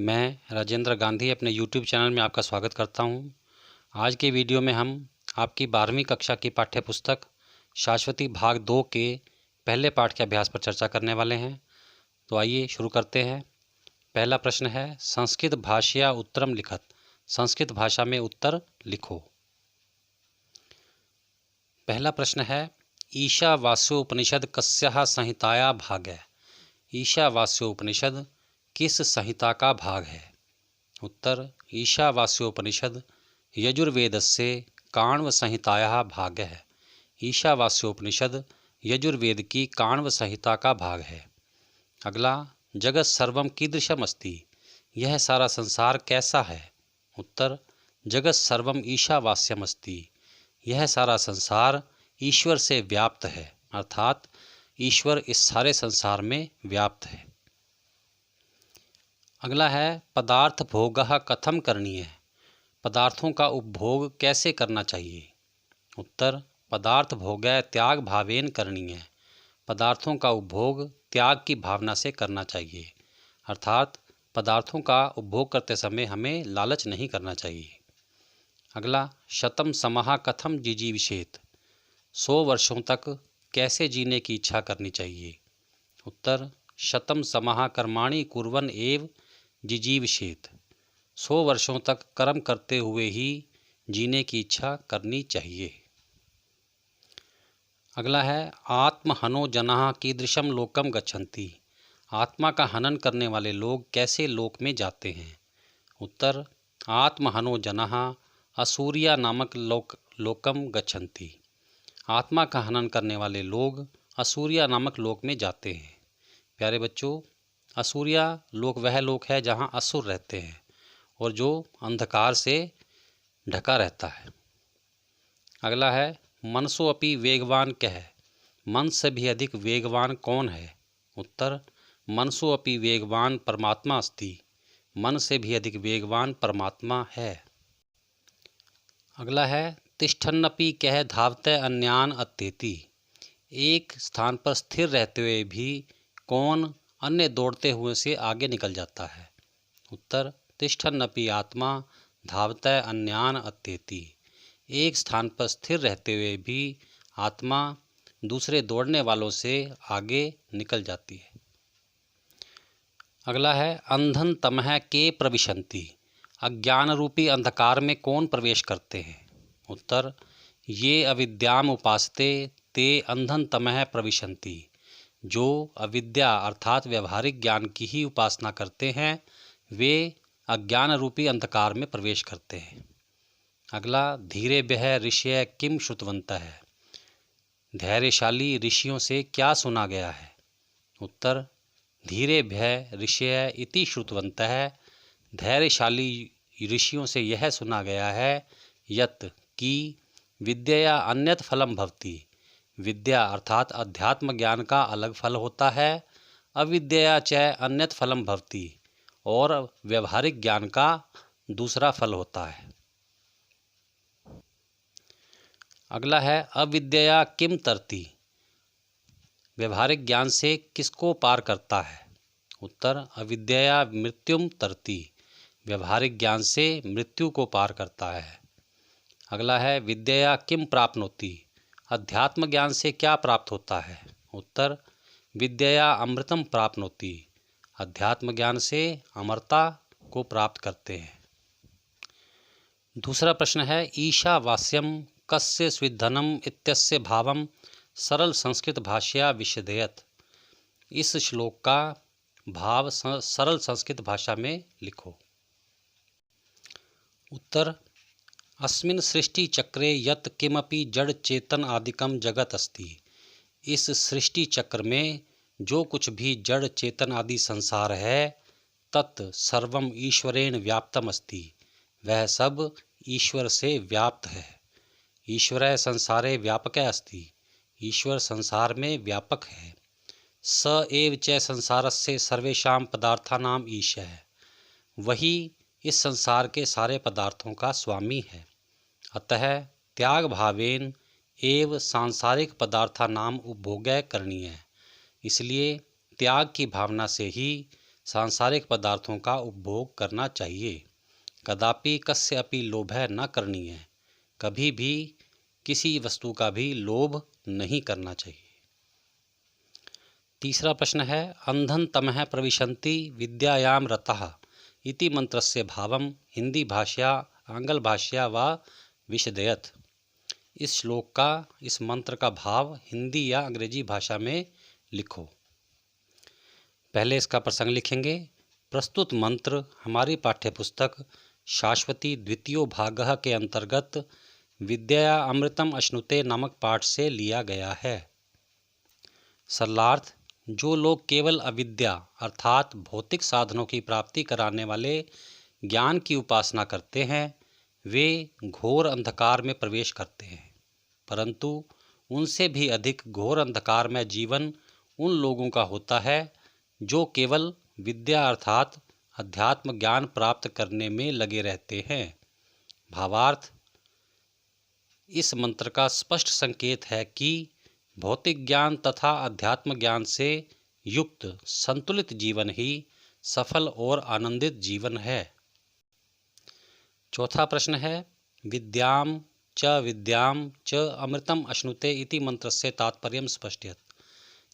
मैं राजेंद्र गांधी अपने YouTube channel में आपका स्वागत करता हूं। आज के वीडियो में हम आपकी 12वीं कक्षा की पाठ्य पुस्तक शाश्वती भाग 2 के पहले पाठ के अभ्यास पर चर्चा करने वाले हैं। तो आइए शुरू करते हैं। पहला प्रश्न है, संस्कृत भाषया उत्तरम लिखत। संस्कृत भाषा में उत्तर लिखो। पहला प्रश्न है, ईशावास्योपनिषद कस्याः संहिताया भाग है। ईशावास्योपनिषद किस संहिता का भाग है? उत्तर, ईशावास्योपनिषद यजुर्वेदस्य काण्व संहितायाः भाग है। ईशावास्योपनिषद यजुर्वेद की काण्व संहिता का भाग है। अगला, जगत सर्वम कीदृशम अस्ति। यह सारा संसार कैसा है? उत्तर, जगत सर्वम ईशावास्यम अस्ति। यह सारा संसार ईश्वर से व्याप्त है, अर्थात ईश्वर इस सारे संसार में व्याप्त है। अगला है, पदार्थ भोगः कथम करणीय। पदार्थों का उपभोग कैसे करना चाहिए? उत्तर, पदार्थ भोगः त्याग भावेन करणीय। पदार्थों का उपभोग त्याग की भावना से करना चाहिए, अर्थात पदार्थों का उपभोग करते समय हमें लालच नहीं करना चाहिए। अगला, शतम समः कथम जिजीविषेत। 100 वर्षों तक कैसे जीने की इच्छा करनी चाहिए? उत्तर, शतम समः कर्माणि कुर्वन् एव जिजीविषेत। 100 वर्षों तक कर्म करते हुए ही जीने की इच्छा करनी चाहिए। अगला है, आत्महनो जनाः कीदृशम लोकम गच्छन्ति। आत्मा का हनन करने वाले लोग कैसे लोक में जाते हैं? उत्तर, आत्महनो जनाः असूर्या नामक लोकम गच्छन्ति। आत्मा का हनन करने वाले लोग असूर्या नामक लोक में जाते हैं। प्यारे बच्चों, असूर्या लोक वह लोक है जहाँ असुर रहते हैं और जो अंधकार से ढका रहता है। अगला है, मनसो अपि वेगवान कः। मन से भी अधिक वेगवान कौन है? उत्तर, मनसो अपि वेगवान परमात्मा अस्ति। मन से भी अधिक वेगवान परमात्मा है। अगला है, तिष्ठन्नपि कः धावते अन्यान अत्येति। एक स्थान पर स्थिर रहते हुए भी कौन अन्य दौड़ते हुए से आगे निकल जाता है? उत्तर, तिष्ठन्नपि आत्मा धावते अन्यान अत्येति। एक स्थान पर स्थिर रहते हुए भी आत्मा दूसरे दौड़ने वालों से आगे निकल जाती है। अगला है, अंधन तमः के प्रविशन्ति। अज्ञान रूपी अंधकार में कौन प्रवेश करते हैं? उत्तर, ये अविद्याम उपासते ते अंधन तमः प्रविशन्ति। जो अविद्या अर्थात व्यवहारिक ज्ञान की ही उपासना करते हैं वे अज्ञान रूपी अंधकार में प्रवेश करते हैं। अगला, धीरेभ्यः ऋषयः किम श्रुतवन्तः। धैर्यशाली ऋषियों से क्या सुना गया है? उत्तर, धीरेभ्यः ऋषयः इति श्रुतवन्तः। धैर्यशाली ऋषियों से यह सुना गया है यत् कि विद्यया अन्यत् फलम भवति। विद्या अर्थात अध्यात्म ज्ञान का अलग फल होता है, अविद्यया च अन्यत् फलम भवति, और व्यवहारिक ज्ञान का दूसरा फल होता है। अगला है, अविद्यया किम तरति। व्यवहारिक ज्ञान से किसको पार करता है? उत्तर, अविद्यया मृत्युम तरति। व्यवहारिक ज्ञान से मृत्यु को पार करता है। अगला है, विद्यया किम प्राप्नोति। अध्यात्म ज्ञान से क्या प्राप्त होता है? उत्तर, विद्यया अमृतम प्राप्नोति। अध्यात्म ज्ञान से अमरता को प्राप्त करते हैं। दूसरा प्रश्न है, ईशावास्यम कस्य स्विद्धनम इत्यस्य भावम सरल संस्कृत भाषया विशदयत्। इस श्लोक का भाव सरल संस्कृत भाषा में लिखो। उत्तर, अस्मिन् सृष्टि चक्रे यत् किमपि जड़ चेतन आदिकम जगत अस्ति। इस सृष्टि चक्र में जो कुछ भी जड़ चेतन आदि संसार है तत् सर्वम ईश्वरेण व्याप्तम अस्ति। वह सब ईश्वर से व्याप्त है। ईश्वरः संसारे व्यापकः अस्ति। ईश्वर संसार में व्यापक है। स एव च संसारस्य सर्वेषां पदार्थानां ईशः। वही इस संसार के सारे पदार्थों का स्वामी है। अतः त्याग भावेन एव सांसारिक पदार्थानाम उपभोगः करणीय। इसलिए त्याग की भावना से ही सांसारिक पदार्थों का उपभोग करना चाहिए। कदापि कस्य अपि लोभः न करणीय, कभी भी किसी वस्तु का भी लोभ नहीं करना चाहिए। तीसरा प्रश्न है, अंधं तमः प्रविशन्ति विद्यायां रतः इति मंत्रस्य भावं हिंदी भाषया आंग्ल भाषया व विशदयत्। इस श्लोक का, इस मंत्र का भाव हिंदी या अंग्रेजी भाषा में लिखो। पहले इसका प्रसंग लिखेंगे। प्रस्तुत मंत्र हमारी पाठ्यपुस्तक शाश्वती द्वितीयो भागः के अंतर्गत विद्या अमृतम अश्नुते नामक पाठ से लिया गया है। सरलार्थ, जो लोग केवल अविद्या अर्थात भौतिक साधनों की प्राप्ति कराने वाले ज्ञान की उपासना करते हैं, वे घोर अंधकार में प्रवेश करते हैं। परंतु उनसे भी अधिक घोर अंधकार में जीवन उन लोगों का होता है जो केवल विद्या अर्थात अध्यात्म ज्ञान प्राप्त करने में लगे रहते हैं। भावार्थ, इस मंत्र का स्पष्ट संकेत है कि भौतिक ज्ञान तथा अध्यात्म ज्ञान से युक्त संतुलित जीवन ही सफल और आनंदित जीवन है। चौथा प्रश्न है, विद्यां च अमृतम अश्नुते इति मंत्रस्य तात्पर्यं स्पष्टयत्।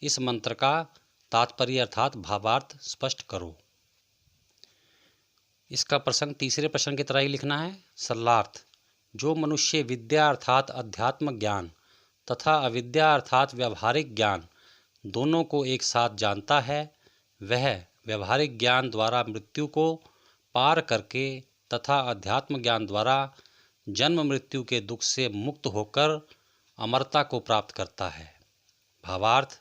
इस मंत्र का तात्पर्य अर्थात भावार्थ स्पष्ट करो। इसका प्रसंग तीसरे प्रश्न की तरह ही लिखना है। सरलार्थ, जो मनुष्य विद्या अर्थात अध्यात्म ज्ञान तथा अविद्या अर्थात व्यवहारिक ज्ञान दोनों को एक साथ जानता है, वह व्यवहारिक ज्ञान द्वारा मृत्यु को पार करके तथा अध्यात्म ज्ञान द्वारा जन्म मृत्यु के दुख से मुक्त होकर अमरता को प्राप्त करता है। भावार्थ,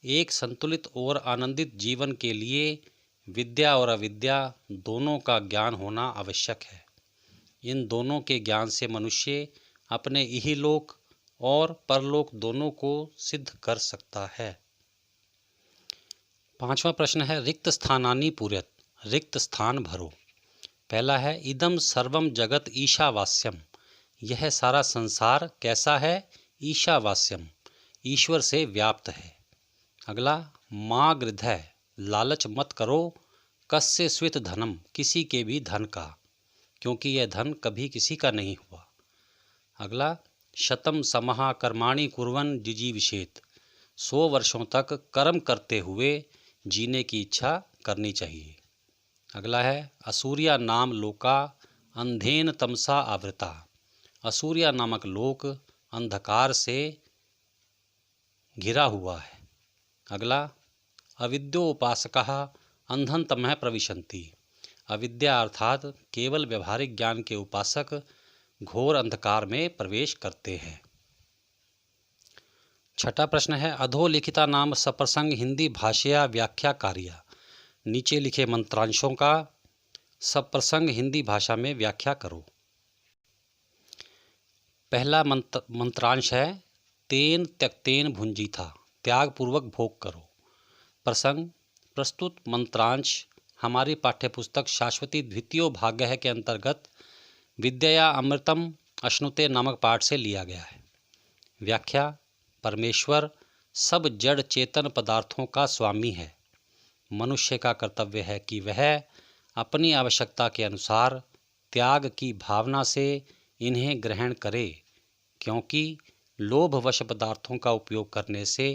एक संतुलित और आनंदित जीवन के लिए विद्या और अविद्या दोनों का ज्ञान होना आवश्यक है। इन दोनों के ज्ञान से मनुष्य अपने इहलोक और परलोक दोनों को सिद्ध कर सकता है। पांचवा प्रश्न है, रिक्त स्थानानि पूरयत्, रिक्त स्थान भरो। पहला है, इदम सर्वम जगत ईशावास्यम, यह सारा संसार कैसा है? ईशावास्यम, ईश्वर से व्याप्त है। अगला, माँ गृधः, लालच मत करो, कस्य स्वित धनम, किसी के भी धन का, क्योंकि यह धन कभी किसी का नहीं हुआ। अगला, शतम समः कर्माणि कुर्वन् जिजीविषेत्, 100 वर्षों तक कर्म करते हुए जीने की इच्छा करनी चाहिए। अगला है, असूर्या नाम लोका अंधेन तमसा आवृता, असूर्या नामक लोक अंधकार से घिरा हुआ है। अगला, अविद्योपासकः अंधं तमः प्रविशन्ति, अविद्या अर्थात केवल व्यवहारिक ज्ञान के उपासक घोर अंधकार में प्रवेश करते हैं। छठा प्रश्न है, अधोलिखिता नाम सप्रसंग हिंदी भाषया व्याख्या कार्य, नीचे लिखे मंत्रांशों का सप्रसंग हिंदी भाषा में व्याख्या करो। पहला मंत्रांश है, तेन त्यक्तेन भुंजीथा, त्याग पूर्वक भोग करो। प्रसंग, प्रस्तुत मंत्रांश हमारी पाठ्यपुस्तक शाश्वती द्वितीयो भागः के अंतर्गत विद्या अमृतम अश्नुते नामक पाठ से लिया गया है। व्याख्या, परमेश्वर सब जड़ चेतन पदार्थों का स्वामी है। मनुष्य का कर्तव्य है कि वह अपनी आवश्यकता के अनुसार त्याग की भावना से इन्हें ग्रहण करे, क्योंकि लोभवश पदार्थों का उपयोग करने से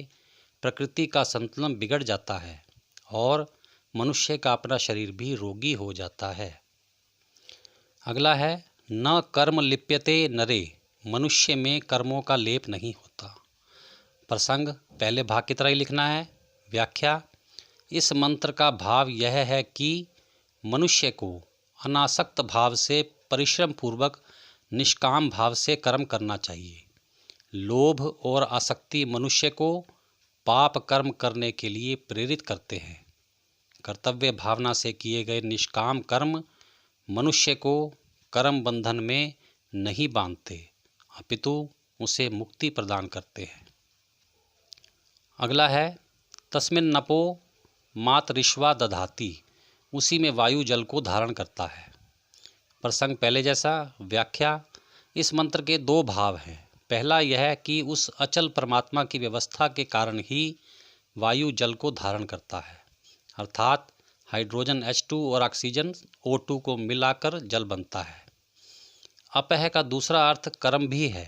प्रकृति का संतुलन बिगड़ जाता है और मनुष्य का अपना शरीर भी रोगी हो जाता है। अगला है, न कर्म लिप्यते नरे, मनुष्य में कर्मों का लेप नहीं होता। प्रसंग पहले भाग की तरह ही लिखना है। व्याख्या, इस मंत्र का भाव यह है कि मनुष्य को अनासक्त भाव से परिश्रम पूर्वक निष्काम भाव से कर्म करना चाहिए। लोभ और आसक्ति मनुष्य को पाप कर्म करने के लिए प्रेरित करते हैं। कर्तव्य भावना से किए गए निष्काम कर्म मनुष्य को कर्म बंधन में नहीं बांधते, अपितु उसे मुक्ति प्रदान करते हैं। अगला है, तस्मिन् नपो मातरिश्वा दधाति, उसी में वायु जल को धारण करता है। प्रसंग पहले जैसा। व्याख्या, इस मंत्र के दो भाव हैं। पहला यह कि उस अचल परमात्मा की व्यवस्था के कारण ही वायु जल को धारण करता है, अर्थात हाइड्रोजन H2 और ऑक्सीजन O2 को मिलाकर जल बनता है। अपह का दूसरा अर्थ कर्म भी है।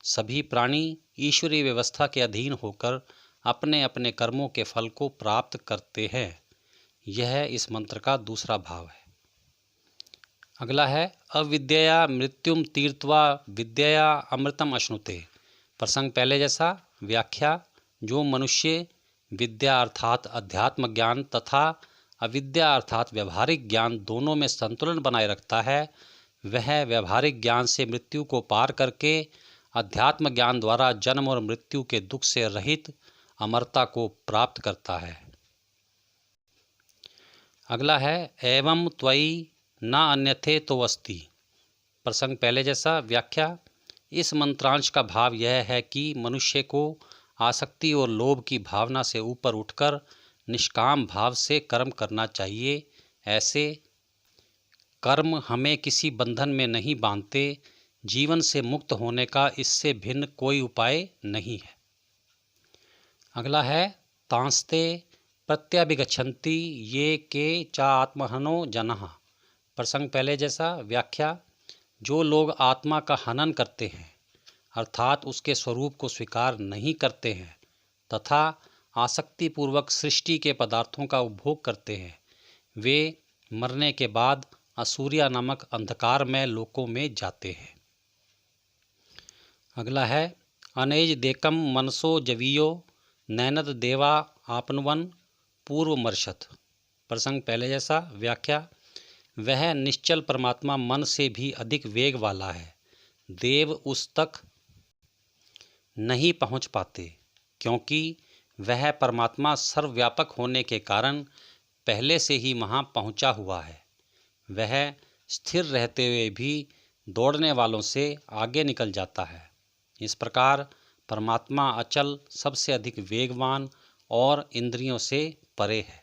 सभी प्राणी ईश्वरीय व्यवस्था के अधीन होकर अपने अपने कर्मों के फल को प्राप्त करते हैं। यह इस मंत्र का दूसरा भाव है। अगला है अविद्यया मृत्युम तीर्त्वा विद्यया अमृतम अश्नुते। प्रसंग पहले जैसा। व्याख्या। जो मनुष्य विद्या अर्थात अध्यात्म ज्ञान तथा अविद्या अर्थात व्यवहारिक ज्ञान दोनों में संतुलन बनाए रखता है, वह व्यवहारिक ज्ञान से मृत्यु को पार करके अध्यात्म ज्ञान द्वारा जन्म और मृत्यु के दुख से रहित अमरता को प्राप्त करता है। अगला है एवं त्वयि न अन्यथे तो अस्ति। प्रसंग पहले जैसा। व्याख्या। इस मंत्रांश का भाव यह है कि मनुष्य को आसक्ति और लोभ की भावना से ऊपर उठकर निष्काम भाव से कर्म करना चाहिए। ऐसे कर्म हमें किसी बंधन में नहीं बांधते। जीवन से मुक्त होने का इससे भिन्न कोई उपाय नहीं है। अगला है तांस्ते प्रत्यभिगच्छन्ति ये के चा आत्महनो जनः। प्रसंग पहले जैसा। व्याख्या। जो लोग आत्मा का हनन करते हैं अर्थात उसके स्वरूप को स्वीकार नहीं करते हैं तथा आसक्तिपूर्वक सृष्टि के पदार्थों का उपभोग करते हैं, वे मरने के बाद असूर्या नामक अंधकारमय लोकों में जाते हैं। अगला है अनेज देकम मनसो जवीयो नैनद देवा आपनवन पूर्वमर्शत। प्रसंग पहले जैसा। व्याख्या। वह निश्चल परमात्मा मन से भी अधिक वेग वाला है। देव उस तक नहीं पहुंच पाते क्योंकि वह परमात्मा सर्वव्यापक होने के कारण पहले से ही वहां पहुंचा हुआ है। वह स्थिर रहते हुए भी दौड़ने वालों से आगे निकल जाता है। इस प्रकार परमात्मा अचल, सबसे अधिक वेगवान और इंद्रियों से परे है।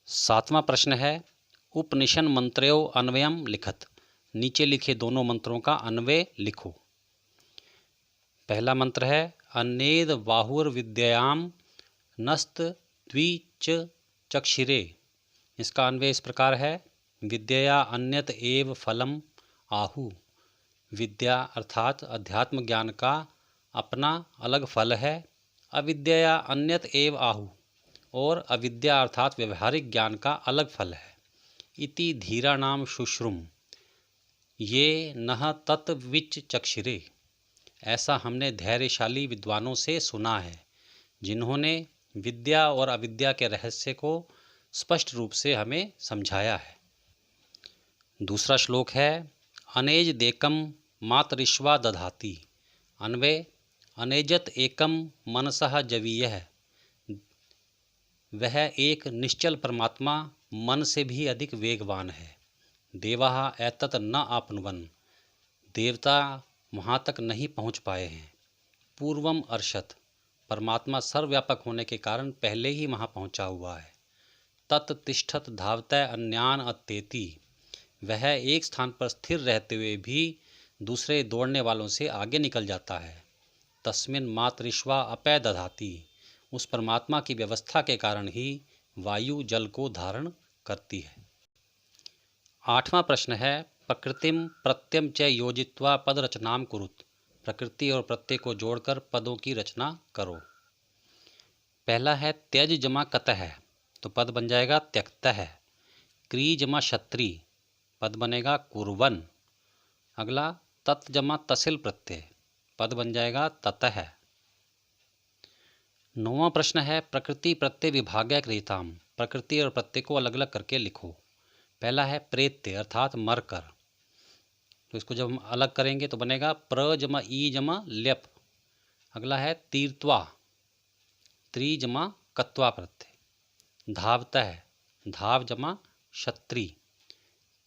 7वां प्रश्न है उपनिषद मंत्र्यो अन्वयम लिखत। नीचे लिखे दोनों मंत्रों का अन्वय लिखो। पहला मंत्र है अनेद बाहुर्विद्यायाम नस्त द्विच चक्षिरे। इसका अन्वय इस प्रकार है विद्या अन्यत एव फलम आहु। विद्या अर्थात अध्यात्म ज्ञान का अपना अलग फल है। अविद्या अन्यत एव आहु और अविद्या अर्थात व्यवहारिक ज्ञान का अलग फल है। इति धीराणाम शुश्रुम ये नह तत्विच चक्षिरे। ऐसा हमने धैर्यशाली विद्वानों से सुना है जिन्होंने विद्या और अविद्या के रहस्य को स्पष्ट रूप से हमें समझाया है। दूसरा श्लोक है अनेज देकम मातरिश्वा दधाति। अन्वय अनेजत एकम मनसः जवीयः। वह एक निश्चल परमात्मा मन से भी अधिक वेगवान है। देवाः एतत् न आपनुवन। देवता वहाँ तक नहीं पहुँच पाए हैं। पूर्वम अर्षत। परमात्मा सर्वव्यापक होने के कारण पहले ही वहाँ पहुँचा हुआ है। तत् तिष्ठत धावतः अन्यान अत्येति। वह एक स्थान पर स्थिर रहते हुए भी दूसरे दौड़ने वालों से आगे निकल जाता है। तस्मिन् मातरिश्वा अपै दधाति। उस परमात्मा की व्यवस्था के कारण ही वायु जल को धारण करती है। 8वां प्रश्न है प्रकृतिम प्रत्यम च योजित्वा पद रचनाम कुरुत। प्रकृति और प्रत्यय को जोड़कर पदों की रचना करो। पहला है त्यज जमा कतः, तो पद बन जाएगा त्यक्तः। क्री जमा क्षत्रि, पद बनेगा कुर्वन। अगला तत् जमा तसिल प्रत्यय, पद बन जाएगा ततः। 9वां प्रश्न है प्रकृति प्रत्यय विभाग्य क्रियताम। प्रकृति और प्रत्यय को अलग अलग करके लिखो। पहला है प्रेत्य अर्थात मरकर, तो इसको जब हम अलग करेंगे तो बनेगा प्र जमा ई जमा ल्यप। अगला है तीर्त्वा, त्री जमा कत्वा प्रत्यय। धावतः, धाव जमा क्षत्रि।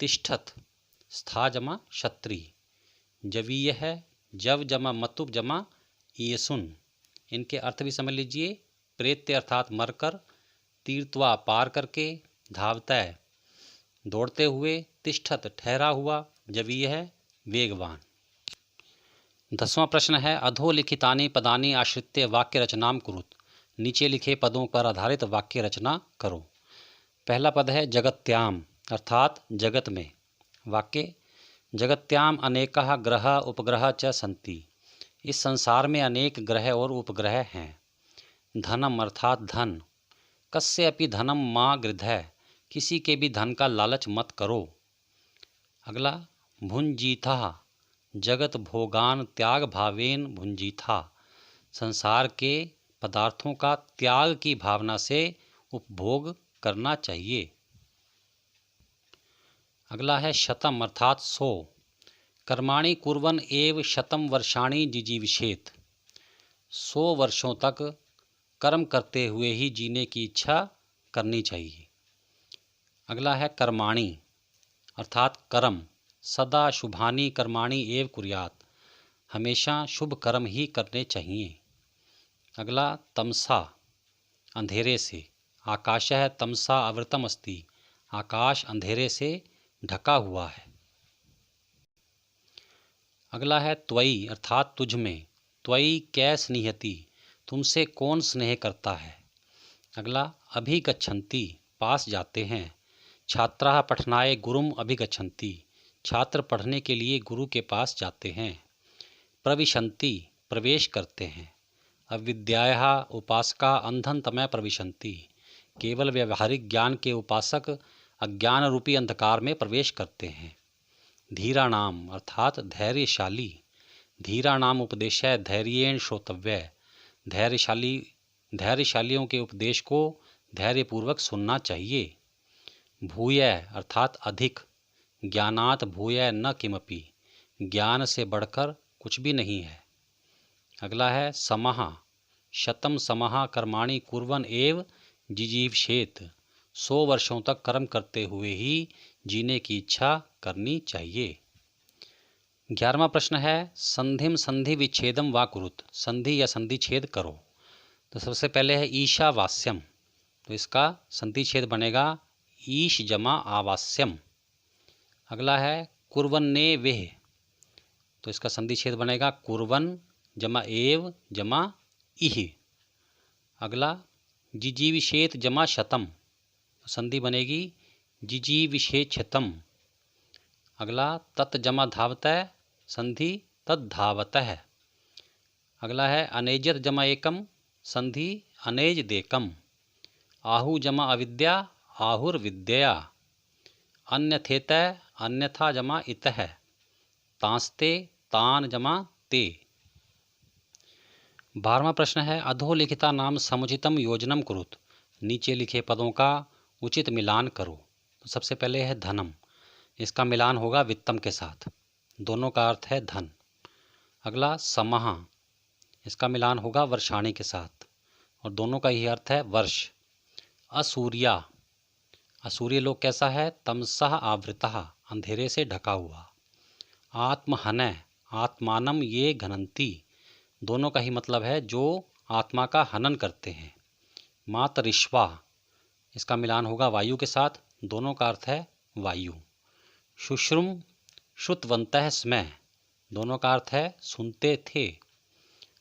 तिष्ठत, स्था जमा क्षत्रि। जवीय है, जव जमा मतुब जमा ईयसुन। इनके अर्थ भी समझ लीजिए। प्रेत्य अर्थात मरकर, तीर्त्वा पार करके, धावतः दौड़ते हुए, तिष्ठत ठहरा हुआ, जवीय है वेगवान। 10वां प्रश्न है अधोलिखितानि पदानि आश्रित्य वाक्य रचनाम कुरुत। नीचे लिखे पदों पर आधारित वाक्य रचना करो। पहला पद है जगत्याम अर्थात जगत में। वाक्य जगत्याम अनेकः ग्रह उपग्रह च सन्ति। इस संसार में अनेक ग्रह और उपग्रह हैं। धनम अर्थात धन। कस्य अपि धनम मा गृधः। किसी के भी धन का लालच मत करो। अगला भुंजीथा जगत भोगान त्याग भावेन भुंजीथा। संसार के पदार्थों का त्याग की भावना से उपभोग करना चाहिए। अगला है शतम अर्थात 100। कर्माणि कुर्वन् एव शतम वर्षाणि जिजीविषेत्। 100 वर्षों तक कर्म करते हुए ही जीने की इच्छा करनी चाहिए। अगला है कर्माणि अर्थात कर्म। सदा शुभानि कर्माणि एव कुर्यात्। हमेशा शुभ कर्म ही करने चाहिए। अगला तमसा अंधेरे से। आकाशः तमसा आवृतम अस्ति। आकाश अंधेरे से ढका हुआ है। अगला है त्वयि अर्थात तुझ में। त्वयि कै स्निह्यति। तुमसे कौन स्नेह करता है। अगला अभिगच्छन्ति पास जाते हैं। छात्राः पठनाय गुरुम अभिगच्छन्ति। छात्र पढ़ने के लिए गुरु के पास जाते हैं। प्रविशन्ति प्रवेश करते हैं। अविद्यायाः उपासका अंधन्तमः प्रविशन्ति। केवल व्यवहारिक ज्ञान के उपासक अज्ञान रूपी अंधकार में प्रवेश करते हैं। धीराणाम अर्थात धैर्यशाली। धीराणाम उपदेशः धैर्येण श्रोतव्यः। धैर्यशालियों के उपदेश को धैर्यपूर्वक सुनना चाहिए। भूयः अर्थात अधिक। ज्ञानात् भूयः न किमपि। ज्ञान से बढ़कर कुछ भी नहीं है। अगला है समः। शतम समः कर्माणि कुर्वन् एव जिजीविषेत्। 100 वर्षों तक कर्म करते हुए ही जीने की इच्छा करनी चाहिए। 11वां प्रश्न है संधिम संधि विच्छेदम वा कुरुत। संधि या संधि छेद करो। तो सबसे पहले है ईशावास्यम। तो इसका संधि छेद बनेगा ईश जमा आवास्यम। अगला है कुर्वन्ने वेह। तो इसका संधि छेद बनेगा कुर्वन जमा एव जमा इह। अगला जिजीविषेत जमा शतम। संधि बनेगी जिजीविषेच्छतम। अगला तत् जमा धावतः। संधि तद्धावतः। अगला है अनेजत जमा एकम। संधि अनेज देकम। आहु जमा अविद्या आहुर्विद्या। अन्यथेतः अन्यथा जमा इतः। तांस्ते तान जमा ते। 12वां प्रश्न है अधोलिखिता नाम समुचितम योजनम कुरुत। नीचे लिखे पदों का उचित मिलान करो। तो सबसे पहले है धनम। इसका मिलान होगा वित्तम के साथ। दोनों का अर्थ है धन। अगला समः। इसका मिलान होगा वर्षाणी के साथ और दोनों का ही अर्थ है वर्ष। असूर्या। असूर्य लोक कैसा है। तमसः आवृतः अंधेरे से ढका हुआ। आत्महनः आत्मानम ये घनंती। दोनों का ही मतलब है जो आत्मा का हनन करते हैं। मातरिश्वा। इसका मिलान होगा वायु के साथ। दोनों का अर्थ है वायु। शुश्रुम श्रुतवन्तः स्मः। दोनों का अर्थ है सुनते थे।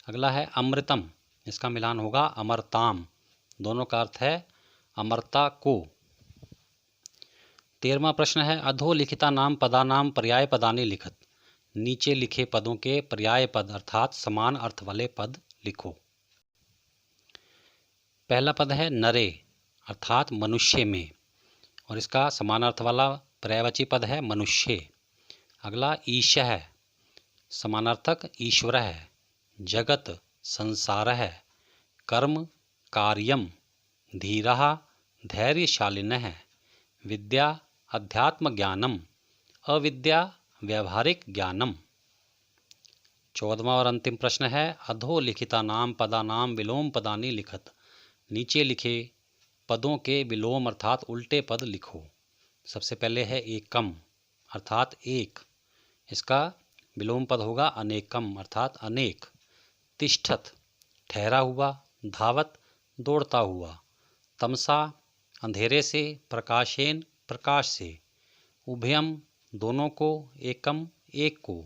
अगला है अमृतम। इसका मिलान होगा अमरताम। दोनों का अर्थ है अमरता को। 13वां प्रश्न है अधोलिखिता नाम पदानाम पर्याय पदानि लिखत। नीचे लिखे पदों के पर्याय पद अर्थात समान अर्थ वाले पद लिखो। पहला पद है नरे अर्थात मनुष्य में और इसका समान अर्थ वाला पर्यायवाची पद है मनुष्य। अगला ईशः समानार्थक ईश्वर है। जगत संसार है। कर्म कार्यम। धीरः धैर्यशालिनः। विद्या अध्यात्म ज्ञानम। अविद्या व्यवहारिक ज्ञानम। 14वां और अंतिम प्रश्न है अधोलिखिता नाम पदानाम विलोम पदानि लिखत। नीचे लिखे पदों के विलोम अर्थात उल्टे पद लिखो। सबसे पहले है एकम अर्थात एक। इसका विलोम पद होगा अनेकम अर्थात अनेक। तिष्ठत ठहरा हुआ। धावत दौड़ता हुआ। तमसा अंधेरे से। प्रकाशेन प्रकाश से। उभयम दोनों को। एकम एक को।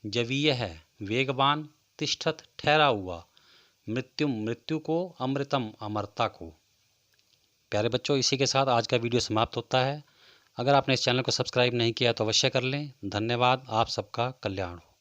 जवीय है वेगवान। तिष्ठत ठहरा हुआ। मृत्युम मृत्यु को, अमृतम अमरता को। प्यारे बच्चों, इसी के साथ आज का वीडियो समाप्त होता है। अगर आपने इस चैनल को सब्सक्राइब नहीं किया तो अवश्य कर लें। धन्यवाद। आप सबका कल्याण हो।